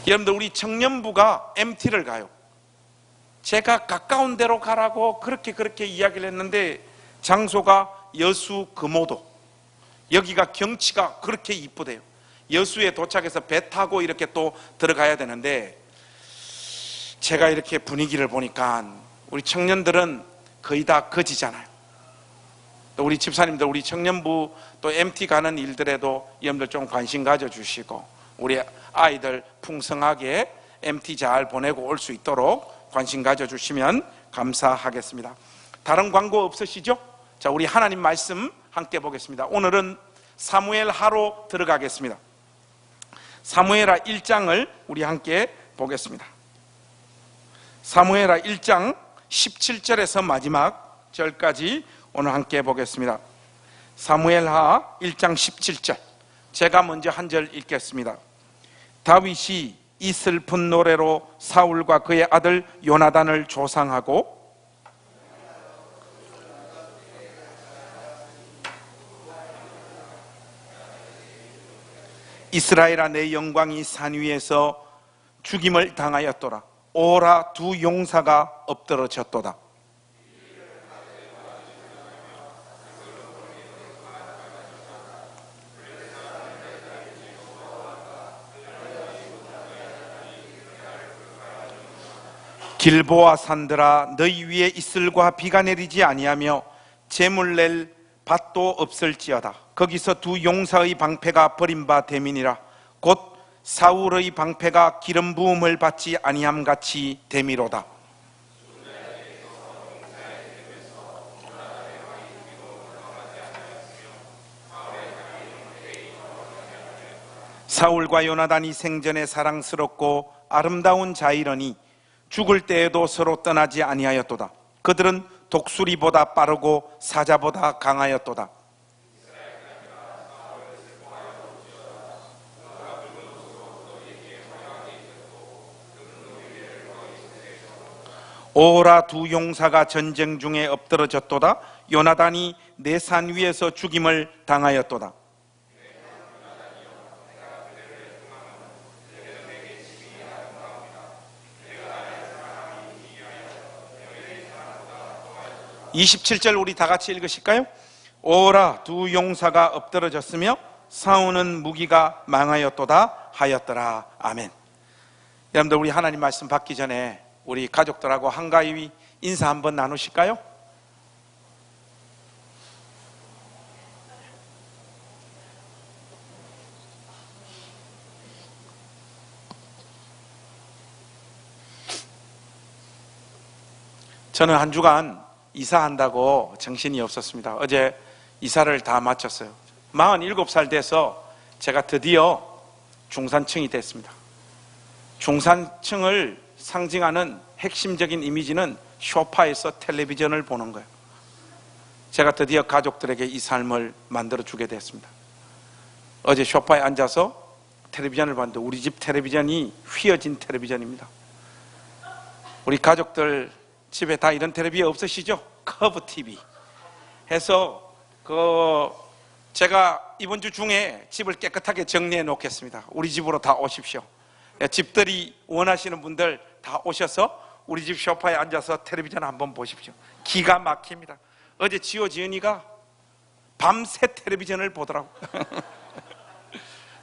여러분들, 우리 청년부가 MT를 가요. 제가 가까운 데로 가라고 그렇게 이야기를 했는데, 장소가 여수 금오도, 여기가 경치가 그렇게 이쁘대요. 여수에 도착해서 배 타고 이렇게 또 들어가야 되는데, 제가 이렇게 분위기를 보니까 우리 청년들은 거의 다 거지잖아요. 또 우리 집사님들, 우리 청년부 또 MT 가는 일들에도 여러분들 좀 관심 가져주시고, 우리 아이들 풍성하게 MT 잘 보내고 올 수 있도록 관심 가져주시면 감사하겠습니다. 다른 광고 없으시죠? 자, 우리 하나님 말씀 함께 보겠습니다. 오늘은 사무엘하로 들어가겠습니다. 사무엘하 1장을 우리 함께 보겠습니다. 사무엘하 1장 17절에서 마지막 절까지 오늘 함께 보겠습니다. 사무엘하 1장 17절, 제가 먼저 한 절 읽겠습니다. 다윗이 이 슬픈 노래로 사울과 그의 아들 요나단을 조상하고 이스라엘아, 내 영광이 산 위에서 죽임을 당하였도다. 오라, 두 용사가 엎드러졌도다. 길보아 산들아, 너희 위에 이슬과 비가 내리지 아니하며 재물 낼 밭도 없을지어다. 거기서 두 용사의 방패가 버린 바 됨이니라. 곧 사울의 방패가 기름 부음을 받지 아니함 같이 됨이로다. 사울과 요나단이 생전에 사랑스럽고 아름다운 자이러니 죽을 때에도 서로 떠나지 아니하였도다. 그들은 독수리보다 빠르고 사자보다 강하였도다. 오라, 두 용사가 전쟁 중에 엎드러졌도다. 요나단이 내 산 위에서 죽임을 당하였도다. (27절) 우리 다 같이 읽으실까요? 오라, 두 용사가 엎드러졌으며 싸우는 무기가 망하였도다 하였더라. 아멘. 여러분들, 우리 하나님 말씀 받기 전에 우리 가족들하고 한가위 인사 한번 나누실까요? 저는 한 주간 이사한다고 정신이 없었습니다. 어제 이사를 다 마쳤어요. 47살 돼서 제가 드디어 중산층이 됐습니다. 중산층을 상징하는 핵심적인 이미지는 소파에서 텔레비전을 보는 거예요. 제가 드디어 가족들에게 이 삶을 만들어주게 됐습니다. 어제 소파에 앉아서 텔레비전을 봤는데 우리 집 텔레비전이 휘어진 텔레비전입니다. 우리 가족들 집에 다 이런 텔레비전 없으시죠? 커브 TV 해서 제가 이번 주 중에 집을 깨끗하게 정리해 놓겠습니다. 우리 집으로 다 오십시오. 집들이 원하시는 분들 다 오셔서 우리 집 소파에 앉아서 텔레비전 한번 보십시오. 기가 막힙니다. 어제 지은이가 밤새 텔레비전을 보더라고.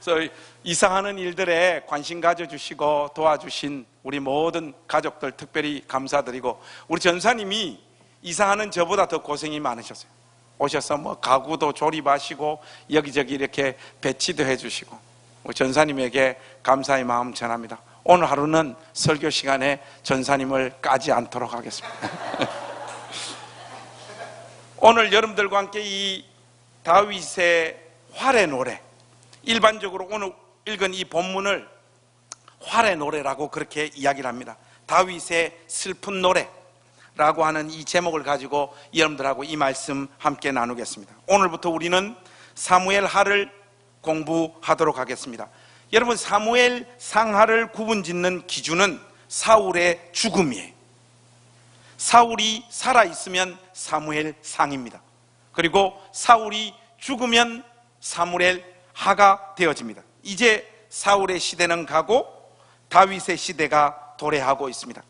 그래서 이사하는 일들에 관심 가져주시고 도와주신 우리 모든 가족들 특별히 감사드리고, 우리 전사님이 이사하는 저보다 더 고생이 많으셨어요. 오셔서 뭐 가구도 조립하시고 여기저기 이렇게 배치도 해주시고, 우리 전사님에게 감사의 마음 전합니다. 오늘 하루는 설교 시간에 전사님을 까지 않도록 하겠습니다. 오늘 여러분들과 함께 이 다윗의 활의 노래, 일반적으로 오늘 읽은 이 본문을 활의 노래라고 그렇게 이야기를 합니다. 다윗의 슬픈 노래라고 하는 이 제목을 가지고 여러분들하고 이 말씀 함께 나누겠습니다. 오늘부터 우리는 사무엘하를 공부하도록 하겠습니다. 여러분, 사무엘 상하를 구분짓는 기준은 사울의 죽음이에요. 사울이 살아있으면 사무엘 상입니다. 그리고 사울이 죽으면 사무엘 하가 되어집니다. 이제 사울의 시대는 가고 다윗의 시대가 도래하고 있습니다.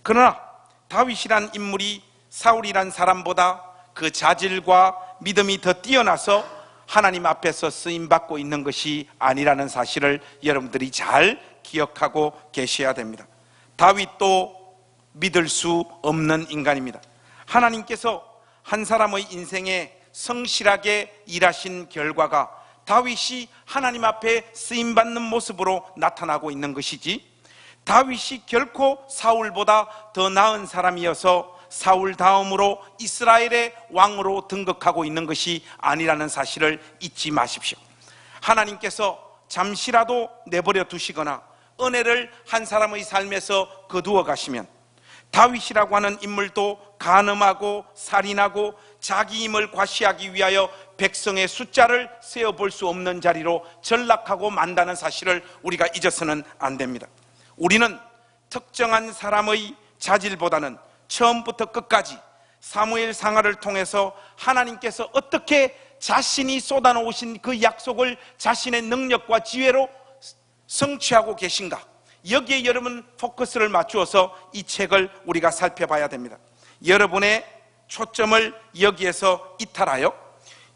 그러나 다윗이란 인물이 사울이란 사람보다 그 자질과 믿음이 더 뛰어나서 하나님 앞에서 쓰임받고 있는 것이 아니라는 사실을 여러분들이 잘 기억하고 계셔야 됩니다. 다윗도 믿을 수 없는 인간입니다. 하나님께서 한 사람의 인생에 성실하게 일하신 결과가 다윗이 하나님 앞에 쓰임받는 모습으로 나타나고 있는 것이지, 다윗이 결코 사울보다 더 나은 사람이어서 사울 다음으로 이스라엘의 왕으로 등극하고 있는 것이 아니라는 사실을 잊지 마십시오. 하나님께서 잠시라도 내버려 두시거나 은혜를 한 사람의 삶에서 거두어 가시면 다윗이라고 하는 인물도 간음하고 살인하고 자기 힘을 과시하기 위하여 백성의 숫자를 세어볼 수 없는 자리로 전락하고 만다는 사실을 우리가 잊어서는 안 됩니다. 우리는 특정한 사람의 자질보다는 처음부터 끝까지 사무엘 상하를 통해서 하나님께서 어떻게 자신이 쏟아놓으신 그 약속을 자신의 능력과 지혜로 성취하고 계신가, 여기에 여러분 포커스를 맞추어서 이 책을 우리가 살펴봐야 됩니다. 여러분의 초점을 여기에서 이탈하여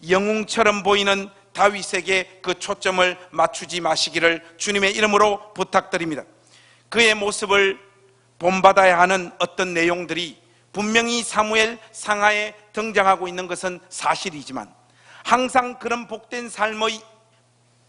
영웅처럼 보이는 다윗에게 그 초점을 맞추지 마시기를 주님의 이름으로 부탁드립니다. 그의 모습을 본받아야 하는 어떤 내용들이 분명히 사무엘 상하에 등장하고 있는 것은 사실이지만, 항상 그런 복된 삶의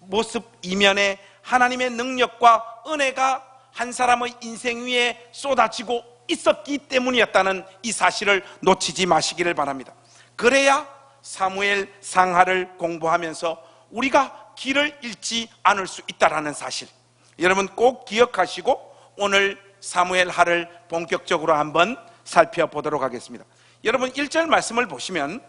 모습 이면에 하나님의 능력과 은혜가 한 사람의 인생 위에 쏟아지고 있었기 때문이었다는 이 사실을 놓치지 마시기를 바랍니다. 그래야 사무엘 상하를 공부하면서 우리가 길을 잃지 않을 수 있다는 사실, 여러분 꼭 기억하시고 오늘 사무엘 하를 본격적으로 한번 살펴보도록 하겠습니다. 여러분 1절 말씀을 보시면,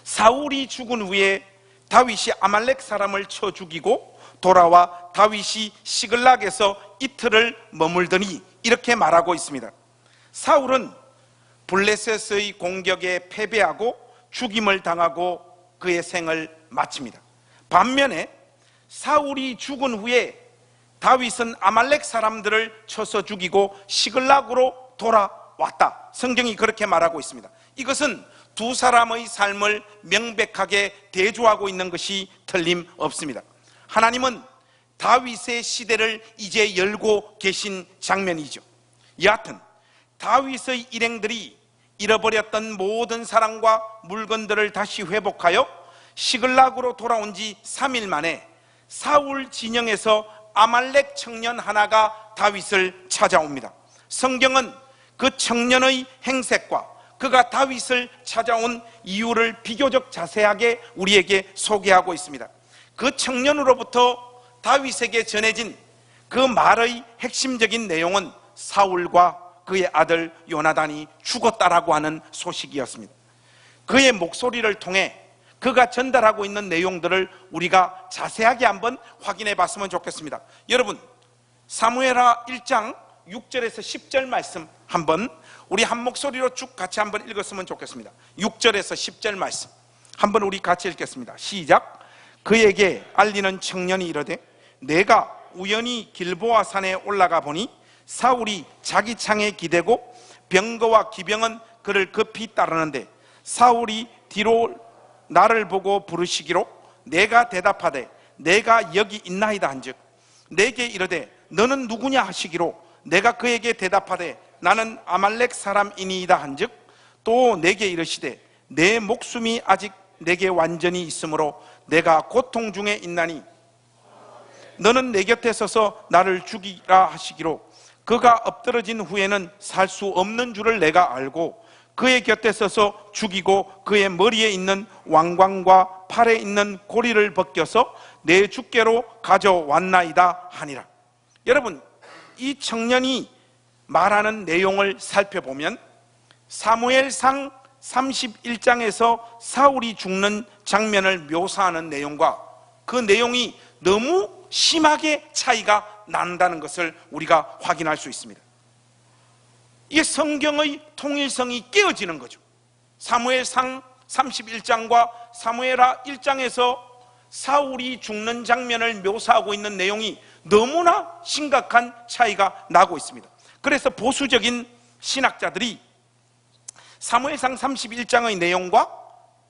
사울이 죽은 후에 다윗이 아말렉 사람을 쳐 죽이고 돌아와 다윗이 시글락에서 이틀을 머물더니 이렇게 말하고 있습니다. 사울은 블레셋의 공격에 패배하고 죽임을 당하고 그의 생을 마칩니다. 반면에 사울이 죽은 후에 다윗은 아말렉 사람들을 쳐서 죽이고 시글락으로 돌아왔다. 성경이 그렇게 말하고 있습니다. 이것은 두 사람의 삶을 명백하게 대조하고 있는 것이 틀림없습니다. 하나님은 다윗의 시대를 이제 열고 계신 장면이죠. 여하튼 다윗의 일행들이 잃어버렸던 모든 사랑과 물건들을 다시 회복하여 시글락으로 돌아온 지 3일 만에 사울 진영에서 아말렉 청년 하나가 다윗을 찾아옵니다. 성경은 그 청년의 행색과 그가 다윗을 찾아온 이유를 비교적 자세하게 우리에게 소개하고 있습니다. 그 청년으로부터 다윗에게 전해진 그 말의 핵심적인 내용은 사울과 그의 아들 요나단이 죽었다라고 하는 소식이었습니다. 그의 목소리를 통해 그가 전달하고 있는 내용들을 우리가 자세하게 한번 확인해 봤으면 좋겠습니다. 여러분 사무엘하 1장 6절에서 10절 말씀 한번 우리 한 목소리로 쭉 같이 한번 읽었으면 좋겠습니다. 6절에서 10절 말씀 한번 우리 같이 읽겠습니다. 시작. 그에게 알리는 청년이 이르되 내가 우연히 길보아 산에 올라가 보니 사울이 자기 창에 기대고 병거와 기병은 그를 급히 따르는데 사울이 뒤로 나를 보고 부르시기로 내가 대답하되 내가 여기 있나이다 한즉 내게 이르되 너는 누구냐 하시기로 내가 그에게 대답하되 나는 아말렉 사람이니이다 한즉 또 내게 이르시되 내 목숨이 아직 내게 완전히 있으므로 내가 고통 중에 있나니 너는 내 곁에 서서 나를 죽이라 하시기로 그가 엎드러진 후에는 살 수 없는 줄을 내가 알고 그의 곁에 서서 죽이고 그의 머리에 있는 왕관과 팔에 있는 고리를 벗겨서 내 주께로 가져왔나이다 하니라. 여러분 이 청년이 말하는 내용을 살펴보면 사무엘상 31장에서 사울이 죽는 장면을 묘사하는 내용과 그 내용이 너무 심하게 차이가 난다는 것을 우리가 확인할 수 있습니다. 이게 성경의 통일성이 깨어지는 거죠. 사무엘상 31장과 사무엘하 1장에서 사울이 죽는 장면을 묘사하고 있는 내용이 너무나 심각한 차이가 나고 있습니다. 그래서 보수적인 신학자들이 사무엘상 31장의 내용과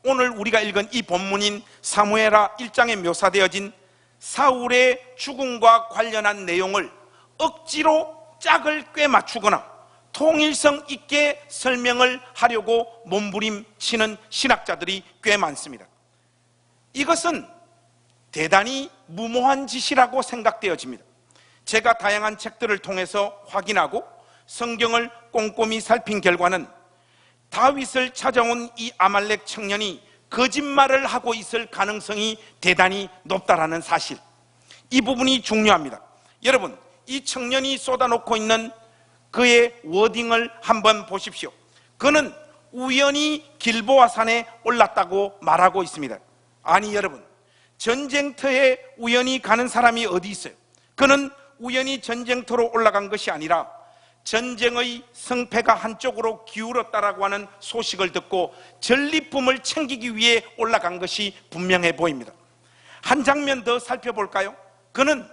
오늘 우리가 읽은 이 본문인 사무엘하 1장에 묘사되어진 사울의 죽음과 관련한 내용을 억지로 짝을 꿰맞추거나 통일성 있게 설명을 하려고 몸부림치는 신학자들이 꽤 많습니다. 이것은 대단히 무모한 짓이라고 생각되어집니다. 제가 다양한 책들을 통해서 확인하고 성경을 꼼꼼히 살핀 결과는 다윗을 찾아온 이 아말렉 청년이 거짓말을 하고 있을 가능성이 대단히 높다라는 사실, 이 부분이 중요합니다. 여러분, 이 청년이 쏟아놓고 있는 그의 워딩을 한번 보십시오. 그는 우연히 길보아 산에 올랐다고 말하고 있습니다. 아니 여러분, 전쟁터에 우연히 가는 사람이 어디 있어요? 그는 우연히 전쟁터로 올라간 것이 아니라 전쟁의 성패가 한쪽으로 기울었다라고 하는 소식을 듣고 전리품을 챙기기 위해 올라간 것이 분명해 보입니다. 한 장면 더 살펴볼까요? 그는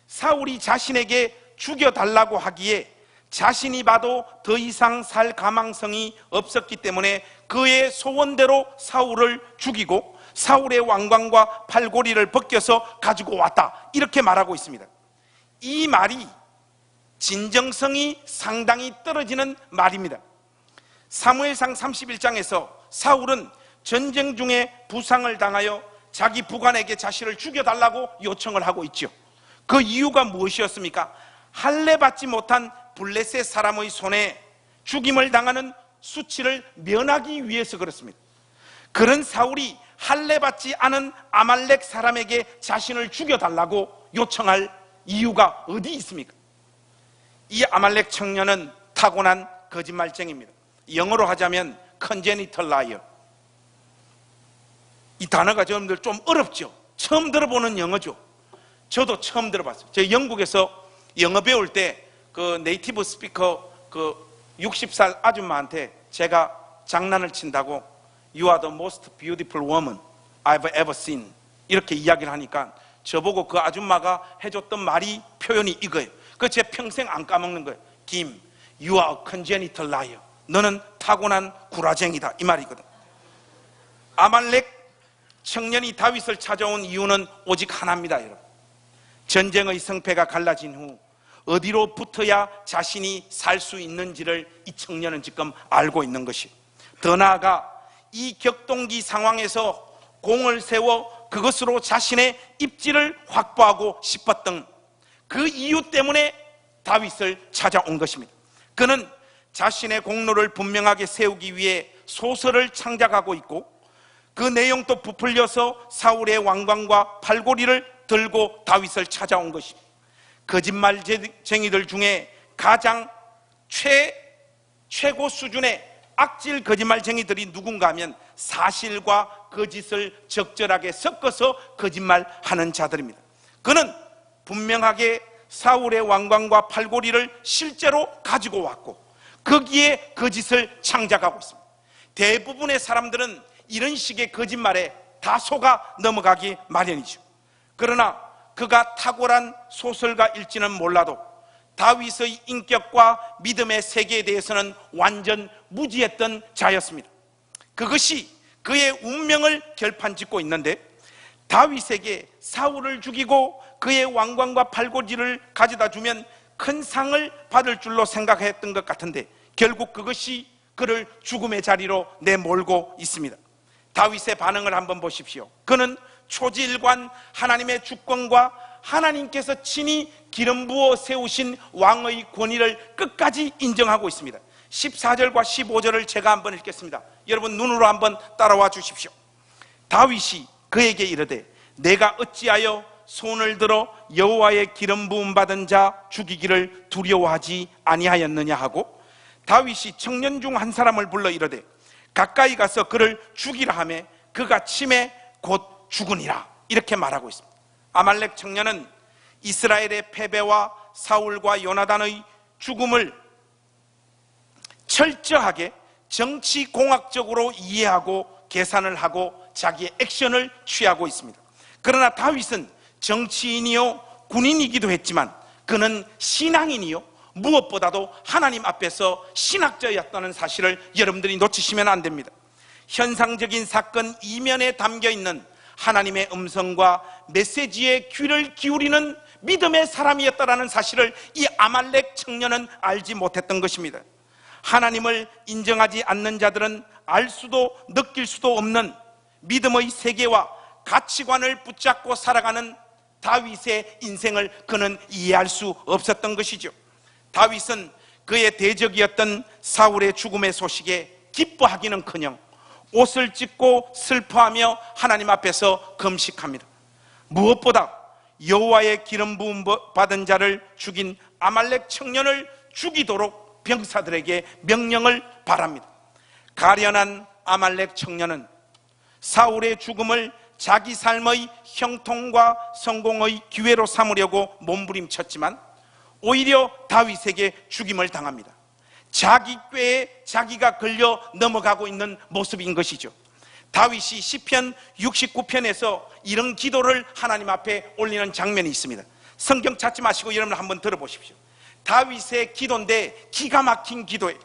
사울이 자신에게 죽여달라고 하기에 자신이 봐도 더 이상 살 가망성이 없었기 때문에 그의 소원대로 사울을 죽이고 사울의 왕관과 팔고리를 벗겨서 가지고 왔다, 이렇게 말하고 있습니다. 이 말이 진정성이 상당히 떨어지는 말입니다. 사무엘상 31장에서 사울은 전쟁 중에 부상을 당하여 자기 부관에게 자신을 죽여달라고 요청을 하고 있죠. 그 이유가 무엇이었습니까? 할례받지 못한 블레셋 사람의 손에 죽임을 당하는 수치를 면하기 위해서 그렇습니다. 그런 사울이 할례받지 않은 아말렉 사람에게 자신을 죽여달라고 요청할 이유가 어디 있습니까? 이 아말렉 청년은 타고난 거짓말쟁이입니다. 영어로 하자면 congenital liar. 이 단어가 여러분들 좀 어렵죠? 처음 들어보는 영어죠? 저도 처음 들어봤어요. 제가 영국에서 영어 배울 때 그 네이티브 스피커 그 60살 아줌마한테 제가 장난을 친다고 You are the most beautiful woman I've ever seen 이렇게 이야기를 하니까 저보고 그 아줌마가 해줬던 말이, 표현이 이거예요. 그 제 평생 안 까먹는 거예요. 김, you are a congenital liar. 너는 타고난 구라쟁이다, 이 말이거든. 아말렉 청년이 다윗을 찾아온 이유는 오직 하나입니다, 여러분. 전쟁의 성패가 갈라진 후 어디로 붙어야 자신이 살 수 있는지를 이 청년은 지금 알고 있는 것이, 더 나아가 이 격동기 상황에서 공을 세워 그것으로 자신의 입지를 확보하고 싶었던 그 이유 때문에 다윗을 찾아온 것입니다. 그는 자신의 공로를 분명하게 세우기 위해 소설을 창작하고 있고 그 내용도 부풀려서 사울의 왕관과 팔고리를 들고 다윗을 찾아온 것입니다. 거짓말쟁이들 중에 가장 최고 수준의 악질 거짓말쟁이들이 누군가 하면 사실과 거짓을 적절하게 섞어서 거짓말하는 자들입니다. 그는 분명하게 사울의 왕관과 팔고리를 실제로 가지고 왔고 거기에 거짓을 창작하고 있습니다. 대부분의 사람들은 이런 식의 거짓말에 다 속아 넘어가기 마련이죠. 그러나 그가 탁월한 소설가일지는 몰라도 다윗의 인격과 믿음의 세계에 대해서는 완전 무지했던 자였습니다. 그것이 그의 운명을 결판짓고 있는데, 다윗에게 사울을 죽이고 그의 왕관과 팔고리를 가져다 주면 큰 상을 받을 줄로 생각했던 것 같은데 결국 그것이 그를 죽음의 자리로 내몰고 있습니다. 다윗의 반응을 한번 보십시오. 그는 초지일관 하나님의 주권과 하나님께서 친히 기름 부어 세우신 왕의 권위를 끝까지 인정하고 있습니다. 14절과 15절을 제가 한번 읽겠습니다. 여러분 눈으로 한번 따라와 주십시오. 다윗이 그에게 이르되 내가 어찌하여 손을 들어 여호와의 기름 부음 받은 자 죽이기를 두려워하지 아니하였느냐 하고, 다윗이 청년 중 한 사람을 불러 이르되 가까이 가서 그를 죽이라 하매 그가 치매 곧 죽으니라, 이렇게 말하고 있습니다. 아말렉 청년은 이스라엘의 패배와 사울과 요나단의 죽음을 철저하게 정치공학적으로 이해하고 계산을 하고 자기의 액션을 취하고 있습니다. 그러나 다윗은 정치인이요 군인이기도 했지만 그는 신앙인이요, 무엇보다도 하나님 앞에서 신학자였다는 사실을 여러분들이 놓치시면 안 됩니다. 현상적인 사건 이면에 담겨있는 하나님의 음성과 메시지에 귀를 기울이는 믿음의 사람이었다는 사실을 이 아말렉 청년은 알지 못했던 것입니다. 하나님을 인정하지 않는 자들은 알 수도 느낄 수도 없는 믿음의 세계와 가치관을 붙잡고 살아가는 다윗의 인생을 그는 이해할 수 없었던 것이죠. 다윗은 그의 대적이었던 사울의 죽음의 소식에 기뻐하기는커녕 옷을 찢고 슬퍼하며 하나님 앞에서 금식합니다. 무엇보다 여호와의 기름 부음 받은 자를 죽인 아말렉 청년을 죽이도록 병사들에게 명령을 바랍니다. 가련한 아말렉 청년은 사울의 죽음을 자기 삶의 형통과 성공의 기회로 삼으려고 몸부림쳤지만 오히려 다윗에게 죽임을 당합니다. 자기 꾀에 자기가 걸려 넘어가고 있는 모습인 것이죠. 다윗이 시편 69편에서 이런 기도를 하나님 앞에 올리는 장면이 있습니다. 성경 찾지 마시고 여러분 한번 들어보십시오. 다윗의 기도인데 기가 막힌 기도예요.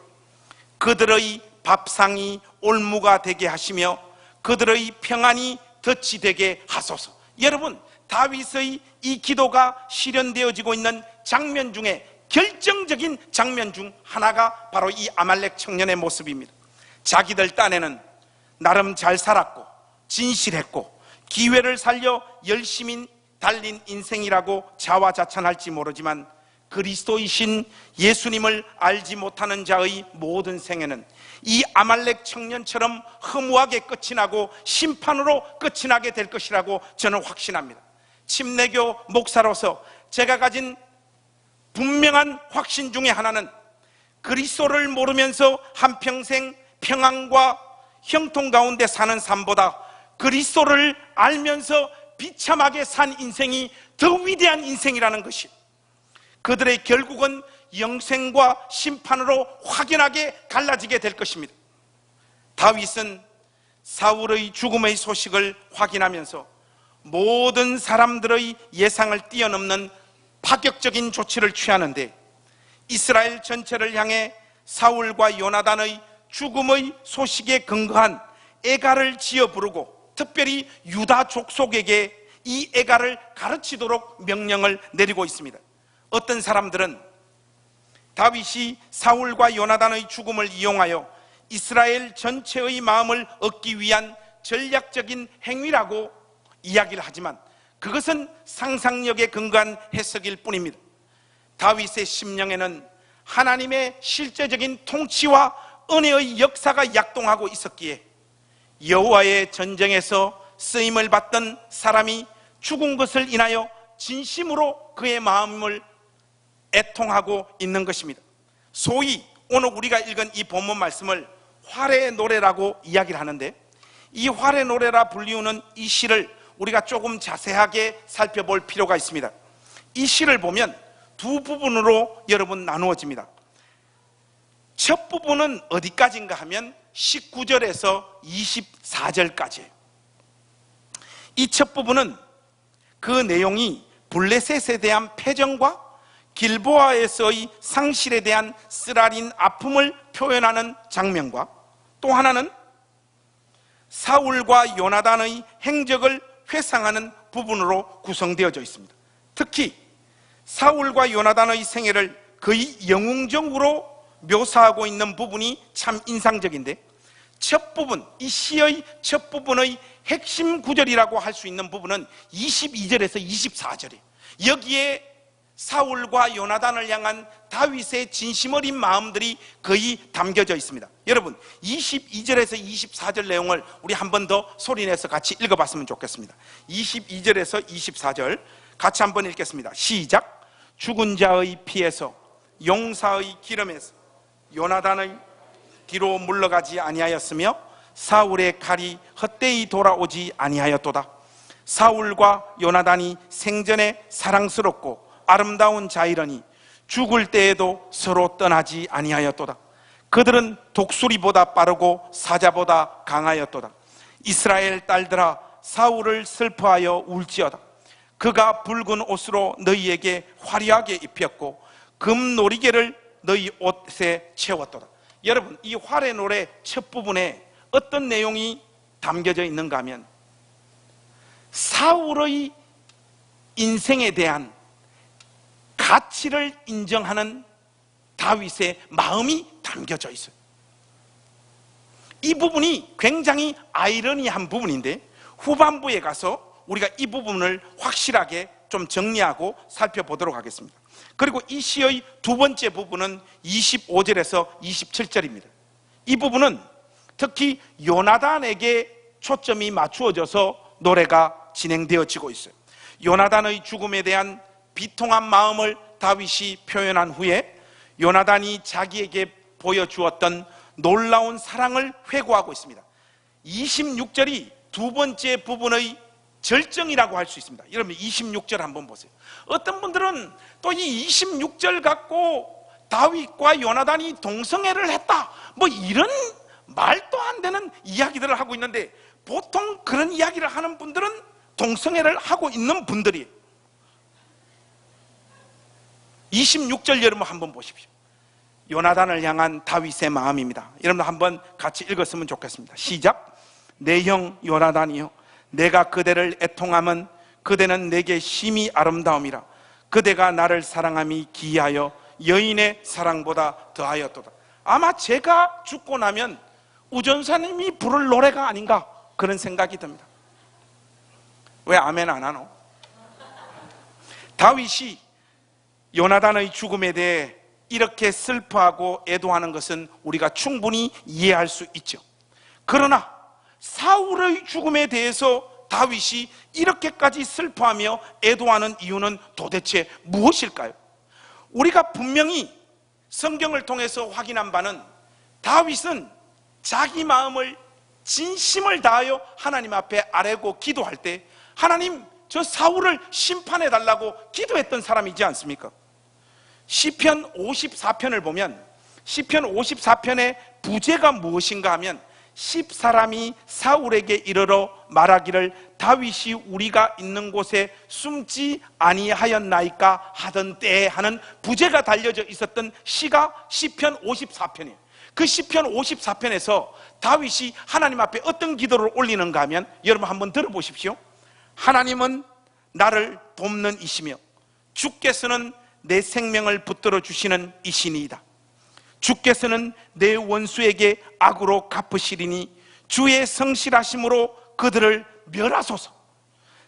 그들의 밥상이 올무가 되게 하시며 그들의 평안이 덫이 되게 하소서. 여러분, 다윗의 이 기도가 실현되어지고 있는 장면 중에 결정적인 장면 중 하나가 바로 이 아말렉 청년의 모습입니다. 자기들 딴에는 나름 잘 살았고 진실했고 기회를 살려 열심히 달린 인생이라고 자화자찬할지 모르지만 그리스도이신 예수님을 알지 못하는 자의 모든 생애는 이 아말렉 청년처럼 허무하게 끝이 나고 심판으로 끝이 나게 될 것이라고 저는 확신합니다. 침례교 목사로서 제가 가진 분명한 확신 중에 하나는 그리스도를 모르면서 한평생 평안과 형통 가운데 사는 삶보다 그리스도를 알면서 비참하게 산 인생이 더 위대한 인생이라는 것이, 그들의 결국은 영생과 심판으로 확연하게 갈라지게 될 것입니다. 다윗은 사울의 죽음의 소식을 확인하면서 모든 사람들의 예상을 뛰어넘는 파격적인 조치를 취하는데, 이스라엘 전체를 향해 사울과 요나단의 죽음의 소식에 근거한 애가를 지어 부르고 특별히 유다 족속에게 이 애가를 가르치도록 명령을 내리고 있습니다. 어떤 사람들은 다윗이 사울과 요나단의 죽음을 이용하여 이스라엘 전체의 마음을 얻기 위한 전략적인 행위라고 이야기를 하지만 그것은 상상력에 근거한 해석일 뿐입니다. 다윗의 심령에는 하나님의 실제적인 통치와 은혜의 역사가 약동하고 있었기에 여호와의 전쟁에서 쓰임을 받던 사람이 죽은 것을 인하여 진심으로 그의 마음을 애통하고 있는 것입니다. 소위 오늘 우리가 읽은 이 본문 말씀을 활의 노래라고 이야기를 하는데, 이 활의 노래라 불리우는 이 시를 우리가 조금 자세하게 살펴볼 필요가 있습니다. 이 시를 보면 두 부분으로 여러분 나누어집니다. 첫 부분은 어디까지인가 하면 19절에서 24절까지예요. 이 첫 부분은 그 내용이 블레셋에 대한 패전과 길보아에서의 상실에 대한 쓰라린 아픔을 표현하는 장면과, 또 하나는 사울과 요나단의 행적을 회상하는 부분으로 구성되어져 있습니다. 특히 사울과 요나단의 생애를 거의 영웅적으로 묘사하고 있는 부분이 참 인상적인데, 첫 부분, 이 시의 첫 부분의 핵심 구절이라고 할 수 있는 부분은 22절에서 24절이에요. 여기에 사울과 요나단을 향한 다윗의 진심 어린 마음들이 거의 담겨져 있습니다. 여러분, 22절에서 24절 내용을 우리 한 번 더 소리내서 같이 읽어봤으면 좋겠습니다. 22절에서 24절 같이 한번 읽겠습니다. 시작. 죽은 자의 피에서 용사의 기름에서 요나단의 뒤로 물러가지 아니하였으며 사울의 칼이 헛되이 돌아오지 아니하였도다. 사울과 요나단이 생전에 사랑스럽고 아름다운 자이러니 죽을 때에도 서로 떠나지 아니하였도다. 그들은 독수리보다 빠르고 사자보다 강하였도다. 이스라엘 딸들아, 사울을 슬퍼하여 울지어다. 그가 붉은 옷으로 너희에게 화려하게 입혔고 금노리개를 너희 옷에 채웠도다. 여러분, 이 활의 노래 첫 부분에 어떤 내용이 담겨져 있는가 하면 사울의 인생에 대한 가치를 인정하는 다윗의 마음이 담겨져 있어요. 이 부분이 굉장히 아이러니한 부분인데 후반부에 가서 우리가 이 부분을 확실하게 좀 정리하고 살펴보도록 하겠습니다. 그리고 이 시의 두 번째 부분은 25절에서 27절입니다. 이 부분은 특히 요나단에게 초점이 맞추어져서 노래가 진행되어지고 있어요. 요나단의 죽음에 대한 비통한 마음을 다윗이 표현한 후에 요나단이 자기에게 보여주었던 놀라운 사랑을 회고하고 있습니다. 26절이 두 번째 부분의 절정이라고 할 수 있습니다. 여러분 26절 한번 보세요. 어떤 분들은 또 이 26절 갖고 다윗과 요나단이 동성애를 했다, 뭐 이런 말도 안 되는 이야기들을 하고 있는데, 보통 그런 이야기를 하는 분들은 동성애를 하고 있는 분들이에요. 26절 여러분 한번 보십시오. 요나단을 향한 다윗의 마음입니다. 여러분 한번 같이 읽었으면 좋겠습니다. 시작. 내 형 요나단이요, 내가 그대를 애통함은 그대는 내게 심히 아름다움이라. 그대가 나를 사랑함이 기이하여 여인의 사랑보다 더하였도다. 아마 제가 죽고 나면 우전사님이 부를 노래가 아닌가 그런 생각이 듭니다. 왜 아멘 안 하노? 다윗이 요나단의 죽음에 대해 이렇게 슬퍼하고 애도하는 것은 우리가 충분히 이해할 수 있죠. 그러나 사울의 죽음에 대해서 다윗이 이렇게까지 슬퍼하며 애도하는 이유는 도대체 무엇일까요? 우리가 분명히 성경을 통해서 확인한 바는 다윗은 자기 마음을 진심을 다하여 하나님 앞에 아뢰고 기도할 때 하나님, 저 사울을 심판해 달라고 기도했던 사람이지 않습니까? 시편 54편을 보면 시편 54편의 부제가 무엇인가 하면 10사람이 사울에게 이르러 말하기를 다윗이 우리가 있는 곳에 숨지 아니하였나이까 하던 때에 하는 부제가 달려져 있었던 시가 시편 54편이에요. 그 시편 54편에서 다윗이 하나님 앞에 어떤 기도를 올리는가 하면 여러분 한번 들어보십시오. 하나님은 나를 돕는 이시며 주께서는 내 생명을 붙들어 주시는 이시니이다. 주께서는 내 원수에게 악으로 갚으시리니 주의 성실하심으로 그들을 멸하소서.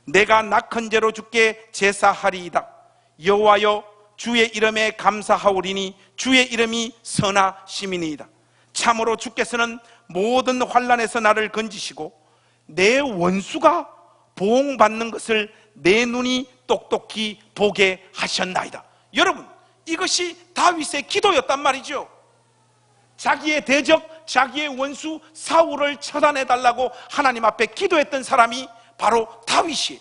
내가 낙헌제로 주께 제사하리이다. 여호와여, 주의 이름에 감사하오리니 주의 이름이 선하심이니이다. 참으로 주께서는 모든 환난에서 나를 건지시고 내 원수가 보응받는 것을 내 눈이 똑똑히 보게 하셨나이다. 여러분, 이것이 다윗의 기도였단 말이죠. 자기의 대적, 자기의 원수 사울을 처단해달라고 하나님 앞에 기도했던 사람이 바로 다윗이에요.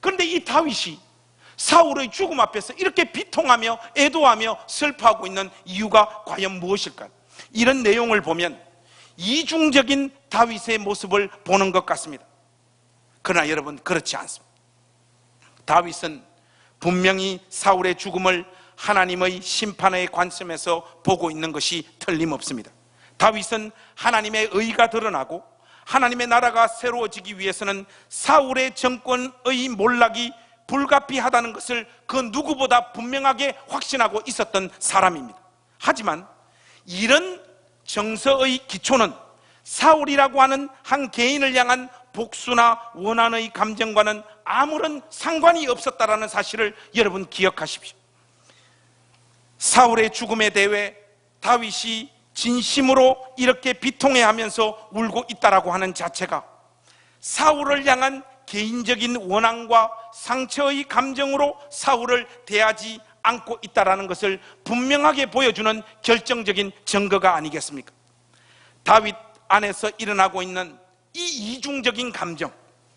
그런데 이 다윗이 사울의 죽음 앞에서 이렇게 비통하며 애도하며 슬퍼하고 있는 이유가 과연 무엇일까요? 이런 내용을 보면 이중적인 다윗의 모습을 보는 것 같습니다. 그러나 여러분, 그렇지 않습니다. 다윗은 분명히 사울의 죽음을 하나님의 심판의 관점에서 보고 있는 것이 틀림없습니다. 다윗은 하나님의 의가 드러나고 하나님의 나라가 새로워지기 위해서는 사울의 정권의 몰락이 불가피하다는 것을 그 누구보다 분명하게 확신하고 있었던 사람입니다. 하지만 이런 정서의 기초는 사울이라고 하는 한 개인을 향한 복수나 원한의 감정과는 아무런 상관이 없었다는 사실을 여러분 기억하십시오. 사울의 죽음에 대해 다윗이 진심으로 이렇게 비통해하면서 울고 있다라고 하는 자체가 사울을 향한 개인적인 원한과 상처의 감정으로 사울을 대하지 않고 있다라는 것을 분명하게 보여주는 결정적인 증거가 아니겠습니까? 다윗 안에서 일어나고 있는 이 이중적인 감정,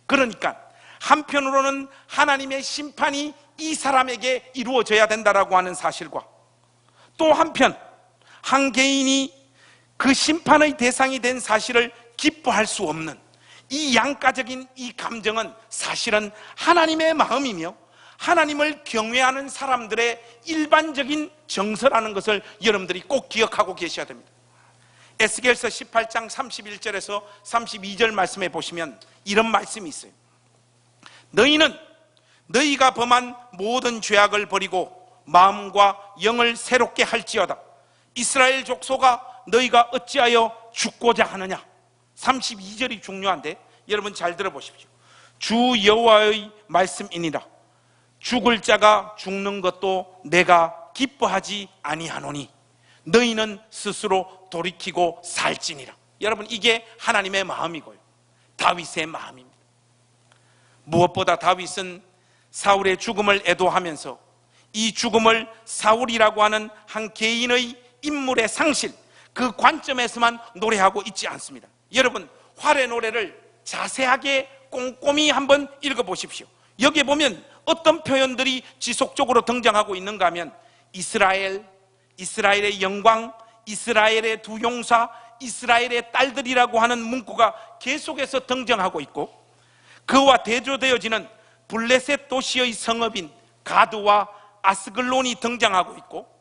그러니까 한편으로는 하나님의 심판이 이 사람에게 이루어져야 된다라고 하는 사실과 또 한편 한 개인이 그 심판의 대상이 된 사실을 기뻐할 수 없는 이 양가적인 이 감정은 사실은 하나님의 마음이며 하나님을 경외하는 사람들의 일반적인 정서라는 것을 여러분들이 꼭 기억하고 계셔야 됩니다. 에스겔서 18장 31절에서 32절 말씀에 보시면 이런 말씀이 있어요. 너희는 너희가 범한 모든 죄악을 버리고 마음과 영을 새롭게 할지어다. 이스라엘 족속아, 너희가 어찌하여 죽고자 하느냐. 32절이 중요한데 여러분 잘 들어보십시오. 주 여호와의 말씀이니라. 죽을 자가 죽는 것도 내가 기뻐하지 아니하노니 너희는 스스로 돌이키고 살지니라. 여러분, 이게 하나님의 마음이고요, 다윗의 마음입니다. 무엇보다 다윗은 사울의 죽음을 애도하면서 이 죽음을 사울이라고 하는 한 개인의 인물의 상실, 그 관점에서만 노래하고 있지 않습니다. 여러분, 활의 노래를 자세하게 꼼꼼히 한번 읽어보십시오. 여기에 보면 어떤 표현들이 지속적으로 등장하고 있는가 하면 이스라엘, 이스라엘의 영광, 이스라엘의 두 용사, 이스라엘의 딸들이라고 하는 문구가 계속해서 등장하고 있고, 그와 대조되어지는 블레셋 도시의 성읍인 가드와 아스글론이 등장하고 있고,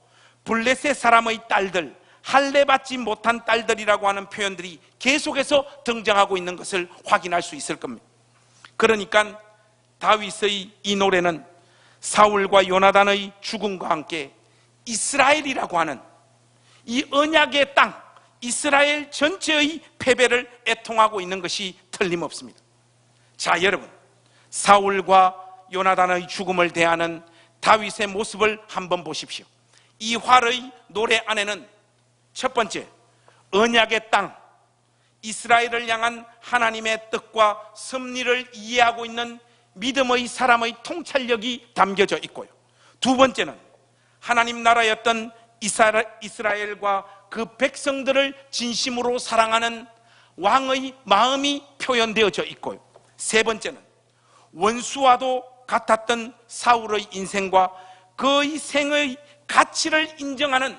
블레셋 사람의 딸들, 할례받지 못한 딸들이라고 하는 표현들이 계속해서 등장하고 있는 것을 확인할 수 있을 겁니다. 그러니까 다윗의 이 노래는 사울과 요나단의 죽음과 함께 이스라엘이라고 하는 이 언약의 땅, 이스라엘 전체의 패배를 애통하고 있는 것이 틀림없습니다. 자, 여러분, 사울과 요나단의 죽음을 대하는 다윗의 모습을 한번 보십시오. 이 활의 노래 안에는 첫 번째, 언약의 땅, 이스라엘을 향한 하나님의 뜻과 섭리를 이해하고 있는 믿음의 사람의 통찰력이 담겨져 있고요, 두 번째는 하나님 나라였던 이스라엘과 그 백성들을 진심으로 사랑하는 왕의 마음이 표현되어져 있고요, 세 번째는 원수와도 같았던 사울의 인생과 그의 생의 가치를 인정하는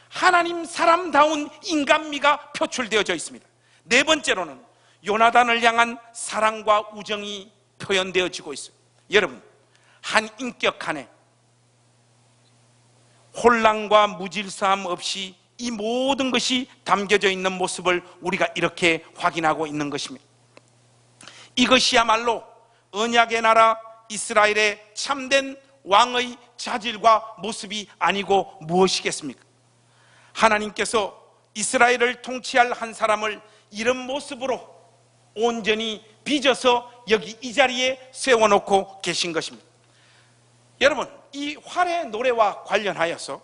하나님 사람다운 인간미가 표출되어져 있습니다. 네 번째로는 요나단을 향한 사랑과 우정이 표현되어지고 있어요. 여러분, 한 인격 안에 혼란과 무질서함 없이 이 모든 것이 담겨져 있는 모습을 우리가 이렇게 확인하고 있는 것입니다. 이것이야말로 언약의 나라 이스라엘의 참된 왕의 자질과 모습이 아니고 무엇이겠습니까? 하나님께서 이스라엘을 통치할 한 사람을 이런 모습으로 온전히 빚어서 여기 이 자리에 세워놓고 계신 것입니다. 여러분, 이 활의 노래와 관련하여서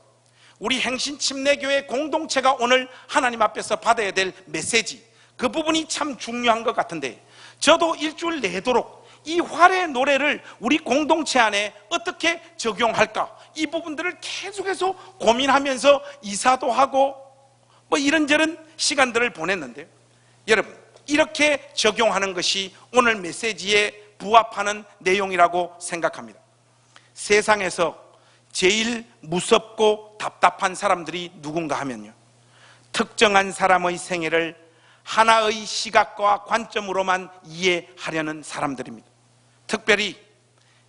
우리 행신침례교회 공동체가 오늘 하나님 앞에서 받아야 될 메시지, 그 부분이 참 중요한 것 같은데, 저도 일주일 내도록 이 활의 노래를 우리 공동체 안에 어떻게 적용할까, 이 부분들을 계속해서 고민하면서 이사도 하고 뭐 이런저런 시간들을 보냈는데요, 여러분, 이렇게 적용하는 것이 오늘 메시지에 부합하는 내용이라고 생각합니다. 세상에서 제일 무섭고 답답한 사람들이 누군가 하면요, 특정한 사람의 생애를 하나의 시각과 관점으로만 이해하려는 사람들입니다. 특별히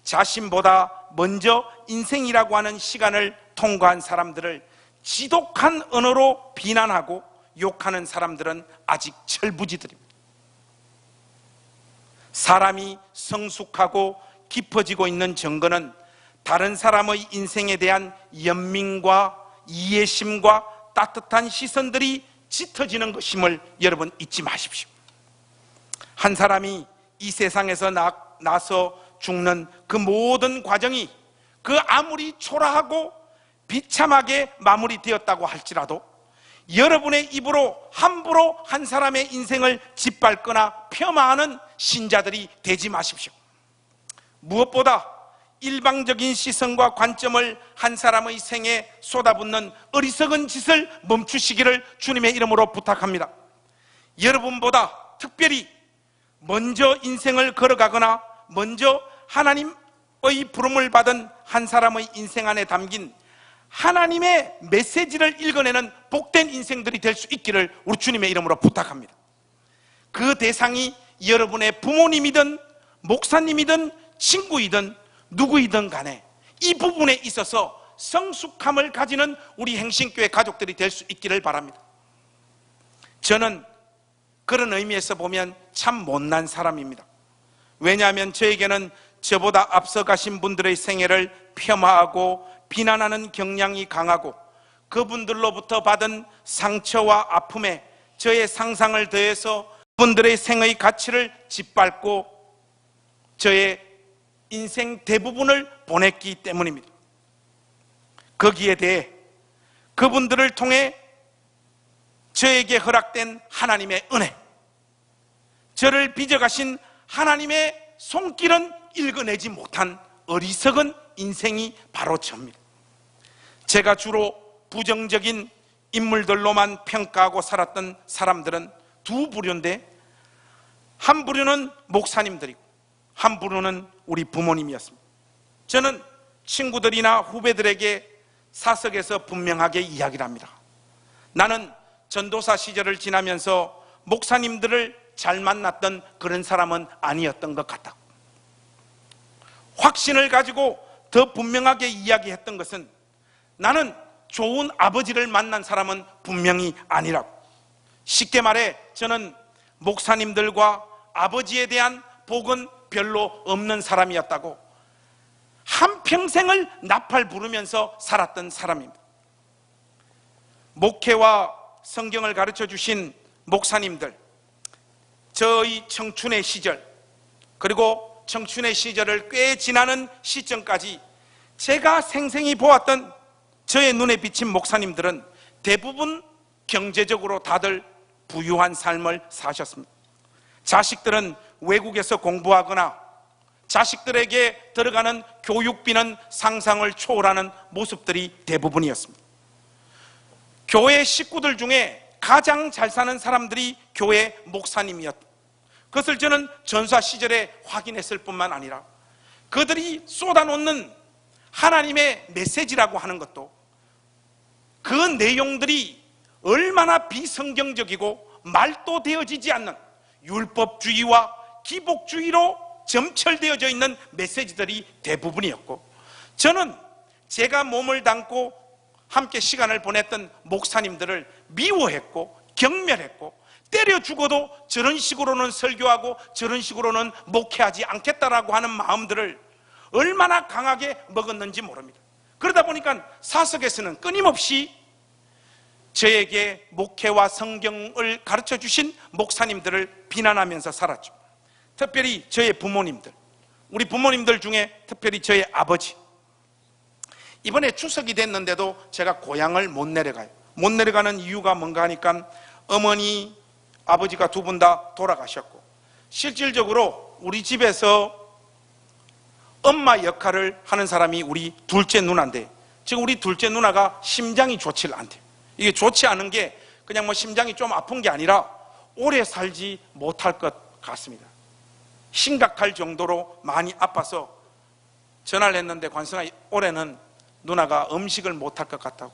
자신보다 먼저 인생이라고 하는 시간을 통과한 사람들을 지독한 언어로 비난하고 욕하는 사람들은 아직 철부지들입니다. 사람이 성숙하고 깊어지고 있는 증거는 다른 사람의 인생에 대한 연민과 이해심과 따뜻한 시선들이 짙어지는 것임을 여러분 잊지 마십시오. 한 사람이 이 세상에서 나서 죽는 그 모든 과정이 그 아무리 초라하고 비참하게 마무리되었다고 할지라도 여러분의 입으로 함부로 한 사람의 인생을 짓밟거나 폄하하는 신자들이 되지 마십시오. 무엇보다 일방적인 시선과 관점을 한 사람의 생에 쏟아붓는 어리석은 짓을 멈추시기를 주님의 이름으로 부탁합니다. 여러분보다 특별히 먼저 인생을 걸어가거나 먼저 하나님의 부름을 받은 한 사람의 인생 안에 담긴 하나님의 메시지를 읽어내는 복된 인생들이 될 수 있기를 우리 주님의 이름으로 부탁합니다. 그 대상이 여러분의 부모님이든 목사님이든 친구이든 누구이든 간에 이 부분에 있어서 성숙함을 가지는 우리 행신교회 가족들이 될 수 있기를 바랍니다. 저는 그런 의미에서 보면 참 못난 사람입니다. 왜냐하면 저에게는 저보다 앞서가신 분들의 생애를 폄하하고 비난하는 경향이 강하고 그분들로부터 받은 상처와 아픔에 저의 상상을 더해서 그분들의 생의 가치를 짓밟고 저의 인생 대부분을 보냈기 때문입니다. 거기에 대해 그분들을 통해 저에게 허락된 하나님의 은혜, 저를 빚어가신 하나님의 손길은 읽어내지 못한 어리석은 인생이 바로 저입니다. 제가 주로 부정적인 인물들로만 평가하고 살았던 사람들은 두 부류인데, 한 부류는 목사님들이고 한 부류는 우리 부모님이었습니다. 저는 친구들이나 후배들에게 사석에서 분명하게 이야기를 합니다. 나는 전도사 시절을 지나면서 목사님들을 잘 만났던 그런 사람은 아니었던 것 같다. 확신을 가지고 더 분명하게 이야기했던 것은 나는 좋은 아버지를 만난 사람은 분명히 아니라고. 쉽게 말해 저는 목사님들과 아버지에 대한 복은 별로 없는 사람이었다고 한평생을 나팔 부르면서 살았던 사람입니다. 목회와 성경을 가르쳐 주신 목사님들, 저의 청춘의 시절 그리고 청춘의 시절을 꽤 지나는 시점까지 제가 생생히 보았던 저의 눈에 비친 목사님들은 대부분 경제적으로 다들 부유한 삶을 사셨습니다. 자식들은 외국에서 공부하거나 자식들에게 들어가는 교육비는 상상을 초월하는 모습들이 대부분이었습니다. 교회 식구들 중에 가장 잘 사는 사람들이 교회 목사님이었다. 그것을 저는 전사 시절에 확인했을 뿐만 아니라 그들이 쏟아놓는 하나님의 메시지라고 하는 것도 그 내용들이 얼마나 비성경적이고 말도 되어지지 않는 율법주의와 기복주의로 점철되어져 있는 메시지들이 대부분이었고, 저는 제가 몸을 담고 함께 시간을 보냈던 목사님들을 미워했고 경멸했고 때려 죽어도 저런 식으로는 설교하고 저런 식으로는 목회하지 않겠다라고 하는 마음들을 얼마나 강하게 먹었는지 모릅니다. 그러다 보니까 사석에서는 끊임없이 저에게 목회와 성경을 가르쳐 주신 목사님들을 비난하면서 살았죠. 특별히 저의 부모님들, 우리 부모님들 중에 특별히 저의 아버지, 이번에 추석이 됐는데도 제가 고향을 못 내려가요. 못 내려가는 이유가 뭔가 하니까 어머니, 아버지가 두 분 다 돌아가셨고 실질적으로 우리 집에서 엄마 역할을 하는 사람이 우리 둘째 누나인데 지금 우리 둘째 누나가 심장이 좋지 않대요. 이게 좋지 않은 게 그냥 뭐 심장이 좀 아픈 게 아니라 오래 살지 못할 것 같습니다. 심각할 정도로 많이 아파서 전화를 했는데 관성아, 올해는 누나가 음식을 못할 것 같다고,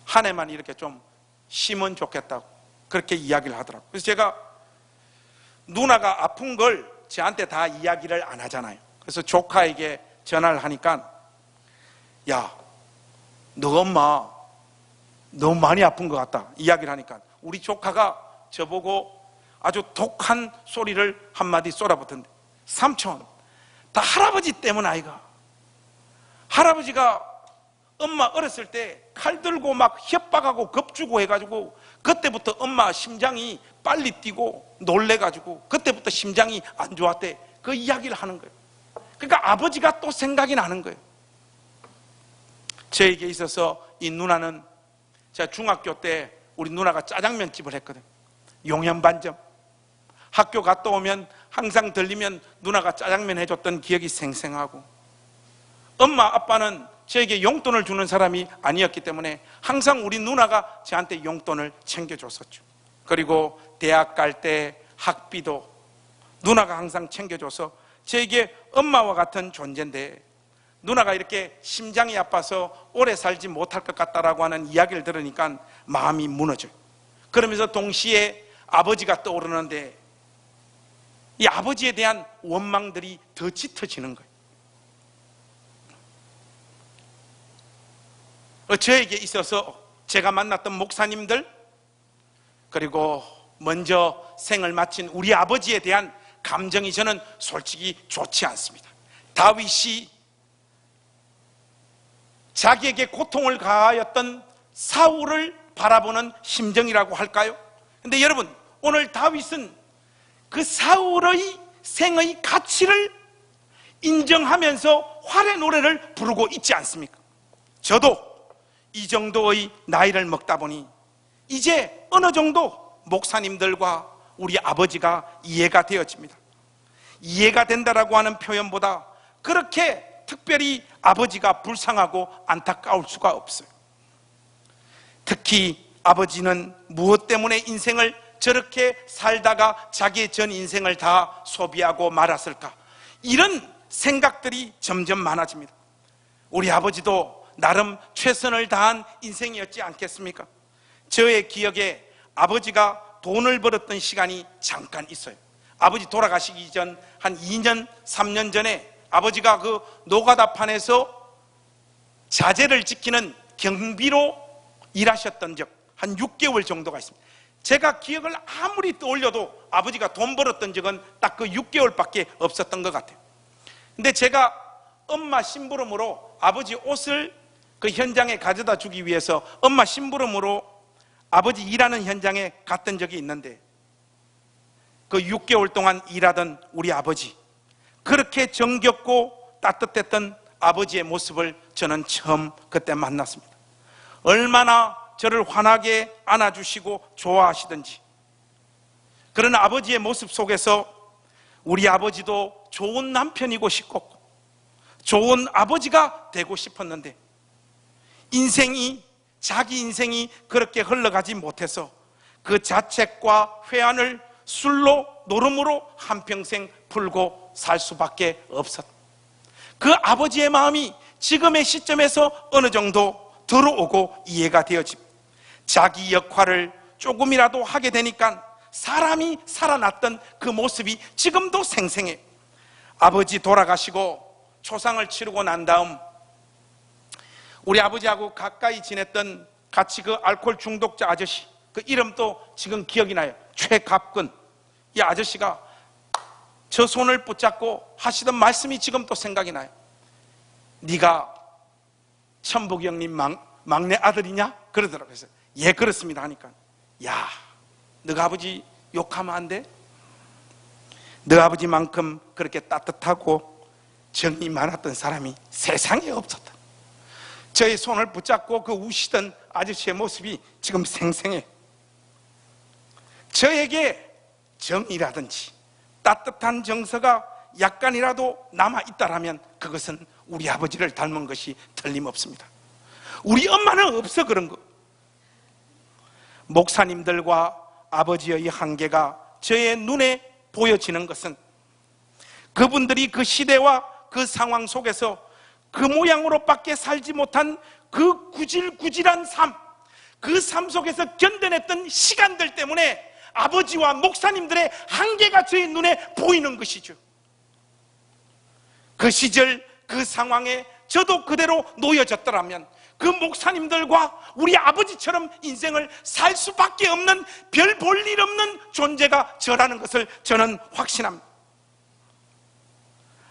한 해만 이렇게 좀 쉬면 좋겠다고 그렇게 이야기를 하더라고요. 그래서 제가 누나가 아픈 걸 저한테 다 이야기를 안 하잖아요. 그래서 조카에게 전화를 하니까 야, 너 엄마 너무 많이 아픈 것 같다 이야기를 하니까 우리 조카가 저보고 아주 독한 소리를 한마디 쏟아붓던데, 삼촌, 다 할아버지 때문 아이가. 할아버지가 엄마 어렸을 때 칼 들고 막 협박하고 겁주고 해가지고 그때부터 엄마 심장이 빨리 뛰고 놀래가지고 그때부터 심장이 안 좋았대. 그 이야기를 하는 거예요. 그러니까 아버지가 또 생각이 나는 거예요. 저에게 있어서 이 누나는, 제가 중학교 때 우리 누나가 짜장면집을 했거든. 용현반점. 학교 갔다 오면 항상 들리면 누나가 짜장면 해줬던 기억이 생생하고, 엄마 아빠는 저에게 용돈을 주는 사람이 아니었기 때문에 항상 우리 누나가 저한테 용돈을 챙겨줬었죠. 그리고 대학 갈 때 학비도 누나가 항상 챙겨줘서 저에게 엄마와 같은 존재인데, 누나가 이렇게 심장이 아파서 오래 살지 못할 것 같다라고 하는 이야기를 들으니까 마음이 무너져요. 그러면서 동시에 아버지가 떠오르는데 이 아버지에 대한 원망들이 더 짙어지는 거예요. 저에게 있어서 제가 만났던 목사님들, 그리고 먼저 생을 마친 우리 아버지에 대한 감정이 저는 솔직히 좋지 않습니다. 다윗이 자기에게 고통을 가하였던 사울을 바라보는 심정이라고 할까요? 근데 여러분, 오늘 다윗은 그 사울의 생의 가치를 인정하면서 활의 노래를 부르고 있지 않습니까? 저도 이 정도의 나이를 먹다 보니 이제 어느 정도 목사님들과 우리 아버지가 이해가 되어집니다. 이해가 된다라고 하는 표현보다 그렇게 특별히 아버지가 불쌍하고 안타까울 수가 없어요. 특히 아버지는 무엇 때문에 인생을 저렇게 살다가 자기의 전 인생을 다 소비하고 말았을까? 이런 생각들이 점점 많아집니다. 우리 아버지도 나름 최선을 다한 인생이었지 않겠습니까? 저의 기억에 아버지가 돈을 벌었던 시간이 잠깐 있어요. 아버지 돌아가시기 전 한 2년, 3년 전에 아버지가 그 노가다판에서 자재를 지키는 경비로 일하셨던 적 한 6개월 정도가 있습니다. 제가 기억을 아무리 떠올려도 아버지가 돈 벌었던 적은 딱 그 6개월밖에 없었던 것 같아요. 근데 제가 엄마 심부름으로 아버지 옷을 그 현장에 가져다 주기 위해서 엄마 심부름으로 아버지 일하는 현장에 갔던 적이 있는데, 그 6개월 동안 일하던 우리 아버지, 그렇게 정겹고 따뜻했던 아버지의 모습을 저는 처음 그때 만났습니다. 얼마나 저를 환하게 안아주시고 좋아하시던지, 그런 아버지의 모습 속에서 우리 아버지도 좋은 남편이고 싶고 좋은 아버지가 되고 싶었는데, 자기 인생이 그렇게 흘러가지 못해서 그 자책과 회한을 술로, 노름으로 한평생 풀고 살 수밖에 없었다. 그 아버지의 마음이 지금의 시점에서 어느 정도 들어오고 이해가 되어집니다. 자기 역할을 조금이라도 하게 되니까 사람이 살아났던 그 모습이 지금도 생생해요. 아버지 돌아가시고 초상을 치르고 난 다음 우리 아버지하고 가까이 지냈던, 같이 그 알코올 중독자 아저씨, 그 이름도 지금 기억이 나요. 최갑근. 이 아저씨가 저 손을 붙잡고 하시던 말씀이 지금도 생각이 나요. 네가 천복이 형님 막내 아들이냐? 그러더라고요. 그래서 예, 그렇습니다 하니까, 야, 너가 아버지 욕하면 안 돼? 너 아버지만큼 그렇게 따뜻하고 정이 많았던 사람이 세상에 없었다. 저의 손을 붙잡고 그 우시던 아저씨의 모습이 지금 생생해. 저에게 정이라든지 따뜻한 정서가 약간이라도 남아있다라면 그것은 우리 아버지를 닮은 것이 틀림없습니다. 우리 엄마는 없어 그런 거. 목사님들과 아버지의 한계가 저의 눈에 보여지는 것은 그분들이 그 시대와 그 상황 속에서 그 모양으로밖에 살지 못한 그 구질구질한 삶, 그 삶 속에서 견뎌냈던 시간들 때문에 아버지와 목사님들의 한계가 저의 눈에 보이는 것이죠. 그 시절 그 상황에 저도 그대로 놓여졌더라면 그 목사님들과 우리 아버지처럼 인생을 살 수밖에 없는, 별 볼 일 없는 존재가 저라는 것을 저는 확신합니다.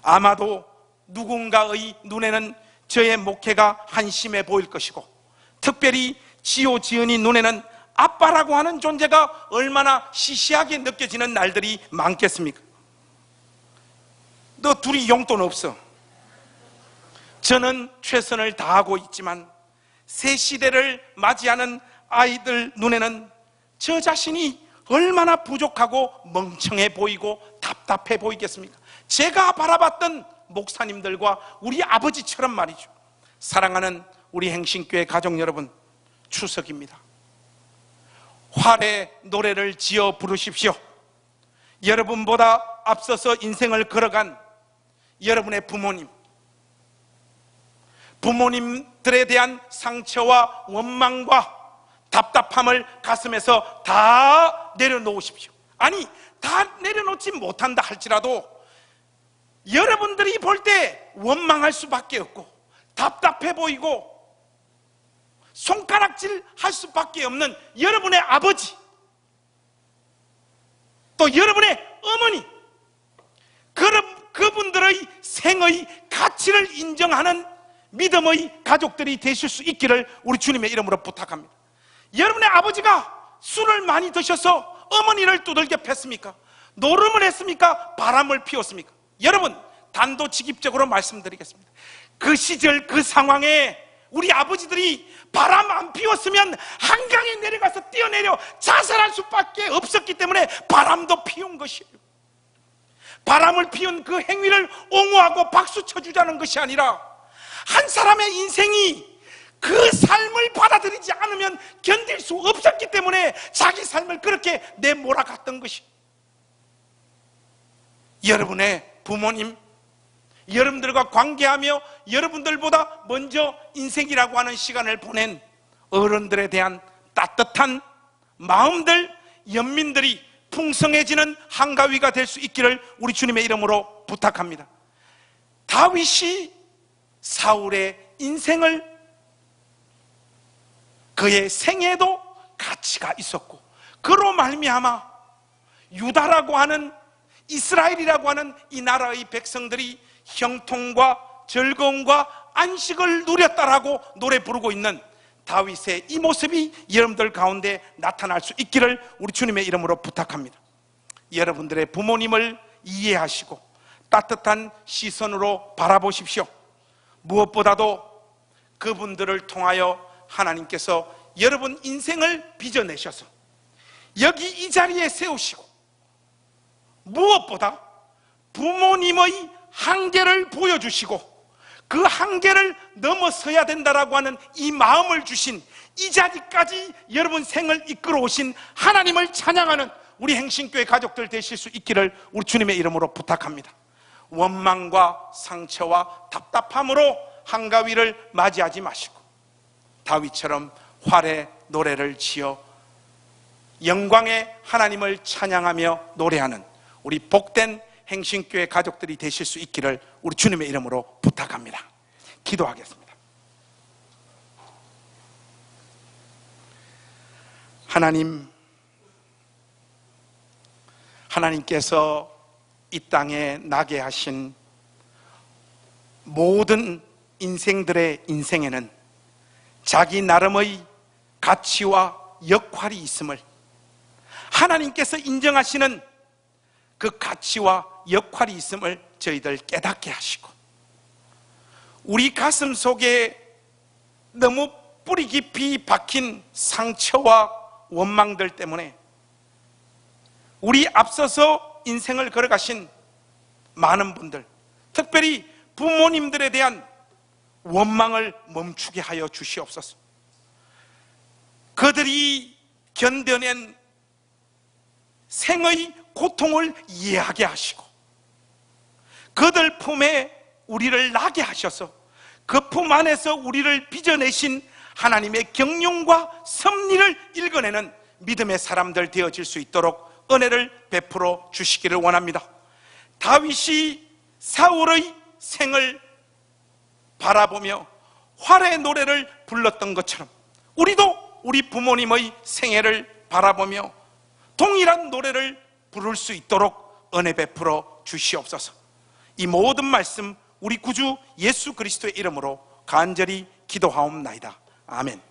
아마도 누군가의 눈에는 저의 목회가 한심해 보일 것이고, 특별히 지호지은이 눈에는 아빠라고 하는 존재가 얼마나 시시하게 느껴지는 날들이 많겠습니까? 너 둘이 용돈 없어. 저는 최선을 다하고 있지만 새 시대를 맞이하는 아이들 눈에는 저 자신이 얼마나 부족하고 멍청해 보이고 답답해 보이겠습니까? 제가 바라봤던 목사님들과 우리 아버지처럼 말이죠. 사랑하는 우리 행신교회 가족 여러분, 추석입니다. 활의 노래를 지어 부르십시오. 여러분보다 앞서서 인생을 걸어간 여러분의 부모님들에 대한 상처와 원망과 답답함을 가슴에서 다 내려놓으십시오. 아니, 다 내려놓지 못한다 할지라도 여러분들이 볼 때 원망할 수밖에 없고 답답해 보이고 손가락질 할 수밖에 없는 여러분의 아버지, 또 여러분의 어머니, 그분들의 생의 가치를 인정하는 믿음의 가족들이 되실 수 있기를 우리 주님의 이름으로 부탁합니다. 여러분의 아버지가 술을 많이 드셔서 어머니를 두들겨 팼습니까? 노름을 했습니까? 바람을 피웠습니까? 여러분, 단도직입적으로 말씀드리겠습니다. 그 시절 그 상황에 우리 아버지들이 바람 안 피웠으면 한강에 내려가서 뛰어내려 자살할 수밖에 없었기 때문에 바람도 피운 것이에요. 바람을 피운 그 행위를 옹호하고 박수 쳐주자는 것이 아니라 한 사람의 인생이 그 삶을 받아들이지 않으면 견딜 수 없었기 때문에 자기 삶을 그렇게 내몰아갔던 것이. 여러분의 부모님, 여러분들과 관계하며 여러분들보다 먼저 인생이라고 하는 시간을 보낸 어른들에 대한 따뜻한 마음들, 연민들이 풍성해지는 한가위가 될 수 있기를 우리 주님의 이름으로 부탁합니다. 다윗이 사울의 인생을, 그의 생애도 가치가 있었고, 그로 말미암아 유다라고 하는, 이스라엘이라고 하는 이 나라의 백성들이 형통과 즐거움과 안식을 누렸다라고 노래 부르고 있는 다윗의 이 모습이 여러분들 가운데 나타날 수 있기를 우리 주님의 이름으로 부탁합니다. 여러분들의 부모님을 이해하시고 따뜻한 시선으로 바라보십시오. 무엇보다도 그분들을 통하여 하나님께서 여러분 인생을 빚어내셔서 여기 이 자리에 세우시고, 무엇보다 부모님의 한계를 보여주시고 그 한계를 넘어서야 된다라고 하는 이 마음을 주신, 이 자리까지 여러분 생을 이끌어 오신 하나님을 찬양하는 우리 행신교회 가족들 되실 수 있기를 우리 주님의 이름으로 부탁합니다. 원망과 상처와 답답함으로 한가위를 맞이하지 마시고 다윗처럼 활의 노래를 지어 영광의 하나님을 찬양하며 노래하는 우리 복된 행신교회 가족들이 되실 수 있기를 우리 주님의 이름으로 부탁합니다. 기도하겠습니다. 하나님께서 이 땅에 나게 하신 모든 인생들의 인생에는 자기 나름의 가치와 역할이 있음을, 하나님께서 인정하시는 그 가치와 역할이 있음을 저희들 깨닫게 하시고, 우리 가슴 속에 너무 뿌리 깊이 박힌 상처와 원망들 때문에 우리 앞서서 인생을 걸어가신 많은 분들, 특별히 부모님들에 대한 원망을 멈추게 하여 주시옵소서. 그들이 견뎌낸 생의 고통을 이해하게 하시고 그들 품에 우리를 나게 하셔서 그 품 안에서 우리를 빚어내신 하나님의 경륜과 섭리를 읽어내는 믿음의 사람들 되어질 수 있도록 은혜를 베풀어 주시기를 원합니다. 다윗이 사울의 생을 바라보며 활의 노래를 불렀던 것처럼 우리도 우리 부모님의 생애를 바라보며 동일한 노래를 부를 수 있도록 은혜 베풀어 주시옵소서. 이 모든 말씀 우리 구주 예수 그리스도의 이름으로 간절히 기도하옵나이다. 아멘.